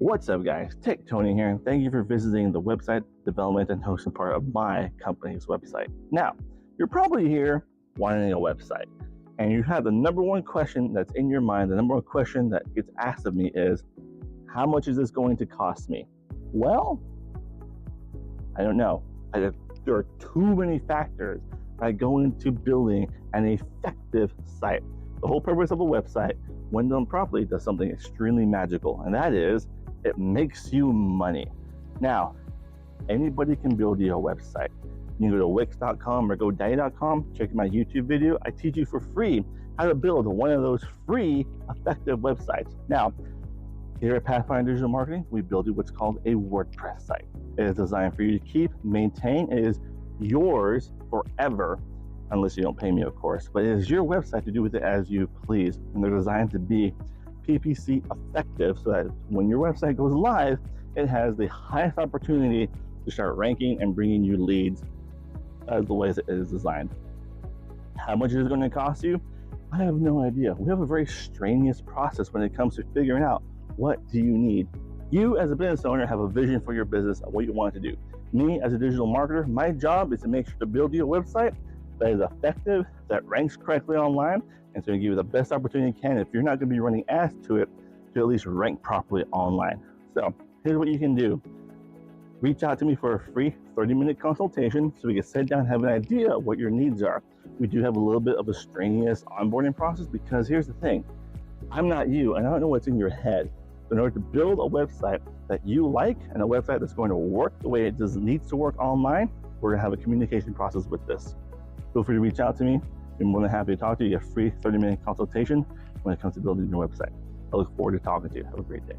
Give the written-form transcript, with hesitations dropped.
What's up, guys? Tech Tony here, and thank you for visiting the website development and hosting part of my company's website. Now, you're probably here wanting a website, and you have the number one question that's in your mind. The number one question that gets asked of me is, how much is this going to cost me? Well, I don't know. There are too many factors that go into building an effective site. The whole purpose of a website, when done properly, does something extremely magical, and that is it makes you money. Now, anybody can build you a website. You can go to Wix.com or GoDaddy.com, check my YouTube video. I teach you for free how to build one of those free, effective websites. Now, here at Pathfinder Digital Marketing, we build you what's called a WordPress site. It is designed for you to keep, maintain. It is yours forever, unless you don't pay me, of course. But it is your website to do with it as you please. And they're designed to be PPC effective so that when your website goes live, it has the highest opportunity to start ranking and bringing you leads as the way it is designed. How much is it going to cost you? I have no idea. We have a very strenuous process when it comes to figuring out what do you need. You as a business owner have a vision for your business and what you want to do. Me as a digital marketer, my job is to make sure to build you a website that is effective, that ranks correctly online, and so give you the best opportunity you can if you're not going to be running ads to it, to at least rank properly online. So here's what you can do. Reach out to me for a free 30-minute consultation so we can sit down and have an idea of what your needs are. We do have a little bit of a strenuous onboarding process because here's the thing. I'm not you, and I don't know what's in your head. In order to build a website that you like and a website that's going to work the way it needs to work online, we're going to have a communication process with this. Feel free to reach out to me. I'm more than happy to talk to you. You get a free 30-minute consultation when it comes to building your website. I look forward to talking to you. Have a great day.